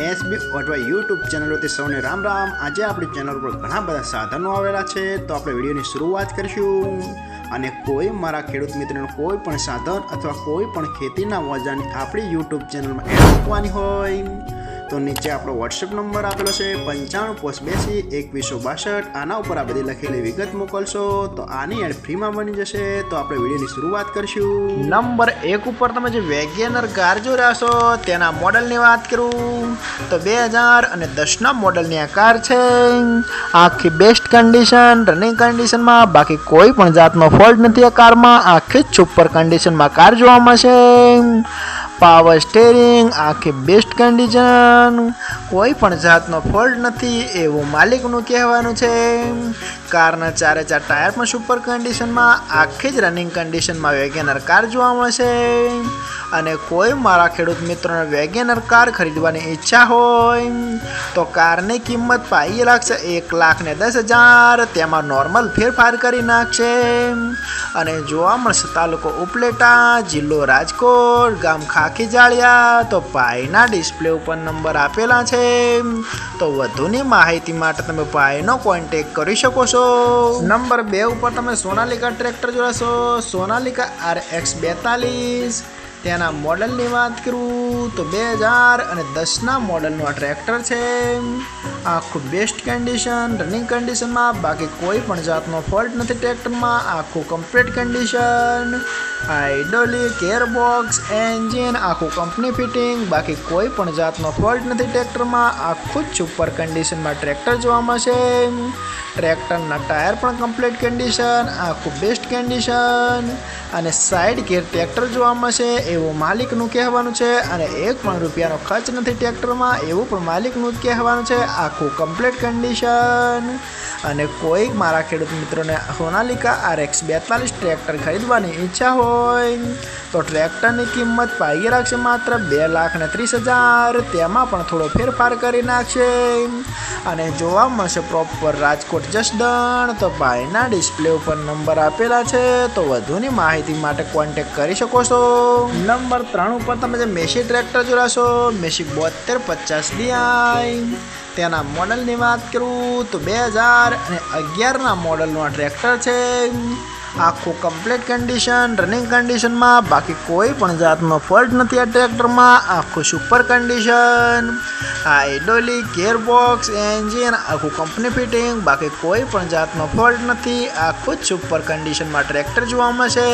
SB અથવા YouTube channel વતી સૌને રામ રામ। આજે આપણી ચેનલ પર ઘણા બધા સાધનો આવેલા છે, તો આપણે વિડીયોની શરૂઆત કરીશું। અને કોઈ મારા ખેડૂત મિત્રોને કોઈ પણ સાધન અથવા કોઈ પણ ખેતીના ઓજારની આપણી યુટ્યુબ ચેનલમાં એડ મૂકવાની હોય તો નીચે આપણો વોટ્સએપ નંબર આપેલો છે 95822162। આના ઉપર આ બધી લખેલી વિગત મોકલશો તો આની એડ ફ્રીમાં બની જશે। તો આપણે વિડીયોની શરૂઆત કરીશું। નંબર 1 ઉપર તમે જે વેગેનર કાર જોઈ રહ્યા છો તેના મોડલની વાત કરું તો 2010ના મોડલની આ કાર છે। આખી બેસ્ટ કન્ડિશન, રનિંગ કન્ડિશનમાં, બાકી કોઈ પણ જાતનો ફોલ્ટ નથી આ કારમાં। આખી સુપર કન્ડિશનમાં કાર જોવા મળશે। પાવર સ્ટેરિંગ, આખી બેસ્ટ કન્ડિશન, કોઈ પણ જાતનો ફોલ્ટ નથી એવું માલિકનું કહેવાનું છે। કારના ચારે ચાર ટાયર પણ સુપર કન્ડિશનમાં, આખી જ રનિંગ કન્ડિશનમાં વેગેનર કાર જોવા મળશે। અને કોઈ મારા ખેડૂત મિત્રોને વેગેનર કાર ખરીદવાની ઈચ્છા હોય તો કારની કિંમત પાઈ લાગશે 1,10,000। તેમાં નોર્મલ ફેરફાર કરી નાખશે। અને જોવા મળશે તાલુકો ઉપલેટા, જિલ્લો રાજકોટ, ગામ ખાખી જાળિયા। તો પાઈના ડિસ્પ્લે ઉપર નંબર આપેલા છે, તો વધુની માહિતી માટે તમે પાઈનો કોન્ટેક કરી શકો છો। નંબર 2 ઉપર તમે સોનાલિકા ટ્રેક્ટર જોશો, સોનાલિકા RX 42। તેના મોડલની વાત કરું તો 2010ના મોડલનું આ ટ્રેક્ટર છે। આખું બેસ્ટ કન્ડિશન, રનિંગ કન્ડિશનમાં, બાકી કોઈ પણ જાતનો ફોલ્ટ નથી ટ્રેક્ટરમાં। આખું complete condition, hydraulic, gearbox, engine આખું કંપની ફિટિંગ, બાકી કોઈ પણ જાતનો ફોલ્ટ નથી ટ્રેક્ટરમાં। આખું જ સુપર કન્ડિશનમાં ટ્રેક્ટર જોવા મળશે। ટ્રેક્ટરના ટાયર પણ કમ્પ્લીટ કન્ડિશન, આખું બેસ્ટ કન્ડિશન। અને સાઈડ ગેર ટ્રેક્ટર જોવા મળશે એવું માલિકનું કહેવાનું છે। અને એક પણ રૂપિયાનો ખર્ચ નથી ટ્રેક્ટરમાં એવું પણ માલિકનું જ કહેવાનું છે। આખું કમ્પ્લીટ કન્ડિશન। અને કોઈ મારા ખેડૂત મિત્રોને સોનાલિકા RX 42 ટ્રેક્ટર ખરીદવાની ઈચ્છા હોય તો ટ્રેક્ટરની કિંમત પાઈ રાખશે માત્ર 2,30,000। તેમાં પણ થોડો ફેરફાર કરી નાખશે। અને જોવા મળશે પ્રોપર રાજકોટ જસદણ। તો ભાઈના ડિસ્પ્લે ઉપર નંબર આપેલા છે, તો વધુની માહિતી માટે કોન્ટેક કરી શકો છો। નંબર 3 ઉપર તમે જે મેસી ટ્રેક્ટર જોશો, મેસી 7250DI। તેના મોડલની વાત કરું તો 2011ના મોડલનું આ ટ્રેક્ટર છે। આખું કમ્પ્લીટ કન્ડિશન, રનિંગ કન્ડિશનમાં, બાકી કોઈ પણ જાતનો ફોલ્ટ નથી આ ટ્રેક્ટરમાં। આખું super condition, hydraulic, gearbox, engine આખું કંપની ફિટિંગ, બાકી કોઈ પણ જાતનો ફોલ્ટ નથી। આખું જ સુપર કન્ડિશનમાં ટ્રેક્ટર જોવા મળશે।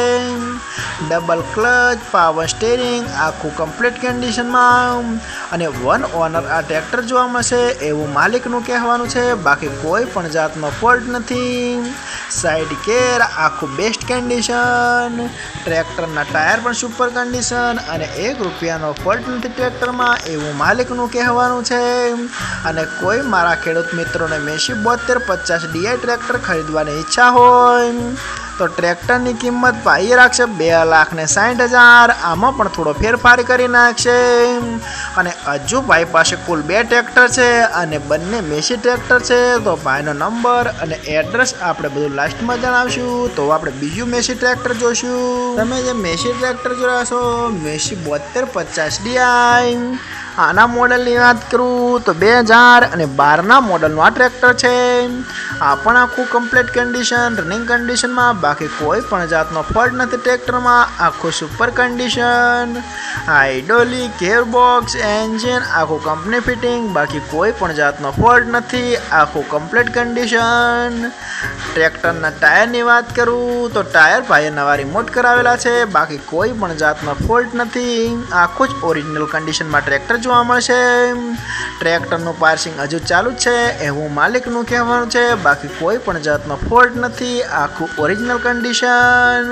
ડબલ ક્લચ, પાવર સ્ટેરિંગ આખું કમ્પ્લીટ કન્ડિશનમાં। અને 1 ઓનર આ ટ્રેક્ટર જોવા મળશે એવું માલિકનું કહેવાનું છે, બાકી કોઈ પણ જાતનો ફોલ્ટ નથી। સાઈડ ગેર આખું બેસ્ટ કન્ડિશન। ટ્રેક્ટરના ટાયર પણ સુપર કન્ડિશન, અને 1 રૂપિયાનો ફોલ્ટ નથી ટ્રેક્ટરમાં એવું માલિકનું કહેવાનું છે। અને કોઈ મારા ખેડૂત મિત્રોને મેસી 7250DI ટ્રેક્ટર ખરીદવાની ઈચ્છા હોય તો ટ્રેક્ટરની કિંમત પાઈ રાખશે 2,60,000। આમાં પણ થોડો ફેરફાર કરી નાખશે। અને હજુ ભાઈ પાસે કુલ 2 ટ્રેક્ટર છે અને બંને મેસી ટ્રેક્ટર છે। તો ભાઈનો નંબર અને એડ્રેસ આપણે બધું લાસ્ટમાં જણાવશું। તો આપણે બીજું મેસી ટ્રેક્ટર જોઈશું। તમે જે મેસી ટ્રેક્ટર જોશો, મેસી 7250DI। આના મોડલની વાત કરું તો 2012ના મોડલનું આ ટ્રેક્ટર છે। આ પણ આખું કમ્પ્લીટ કન્ડિશન, રનિંગ કન્ડિશનમાં, બાકી કોઈ પણ જાતનો ફોલ્ટ નથી ટ્રેક્ટરમાં। આખું super condition, hydraulic, gearbox, engine આખું કંપની ફિટિંગ, બાકી કોઈ પણ જાતનો ફોલ્ટ નથી। આખું કમ્પ્લીટ કન્ડિશન। ટ્રેક્ટરના ટાયરની વાત કરું તો ટાયર ભાઈએ નવા રિમોટ કરાવેલા છે, બાકી કોઈ પણ જાતનો ફોલ્ટ નથી। આખું જ ઓરિજિનલ કન્ડિશનમાં ટ્રેક્ટર જોવા મળશે। ટ્રેક્ટરનું પાર્સિંગ હજુ ચાલુ જ છે એવું માલિકનું કહેવાનું છે, બાકી કોઈ પણ જાતનો ફોલ્ટ નથી। આખું ઓરિજિનલ કન્ડિશન,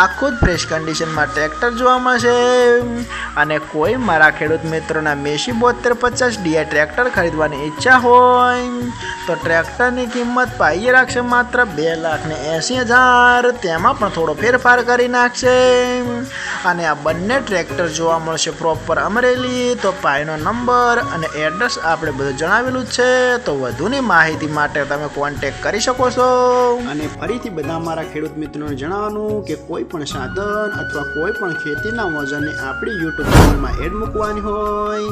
આખું જ ફ્રેશ કન્ડિશનમાં ટ્રેક્ટર જોવા મળશે। અને કોઈ મારા ખેડૂત મિત્રોના મેસી 7250DI ટ્રેક્ટર ખરીદવાની ઈચ્છા હોય તો ટ્રેક્ટરની કિંમત પાઈ રાખશે માત્ર 2,80,000। તેમાં પણ થોડો ફેરફાર કરી નાખશે। અને આ બંને ટ્રેક્ટર જોવા મળશે પ્રોપર અમરેલી। તો ભાઈનો નંબર અને એડ્રેસ આપણે બધું જણાવેલું જ છે, તો વધુની માહિતી માટે તમે કોન્ટેક કરી શકો છો। અને ફરીથી બધા મારા ખેડૂત મિત્રોને જણાવવાનું કે કોઈ પણ સાધન અથવા કોઈ પણ ખેતીના ઓજારની આપણી યુટ્યુબ ચેનલમાં એડ મૂકવાની હોય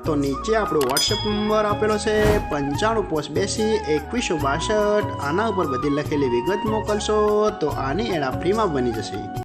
તો નીચે આપણો વોટ્સએપ નંબર આપેલો છે 9582 2162. આના ઉપર બધી લખેલી વિગત મોકલશો તો આની એડ ફ્રીમાં બની જશે.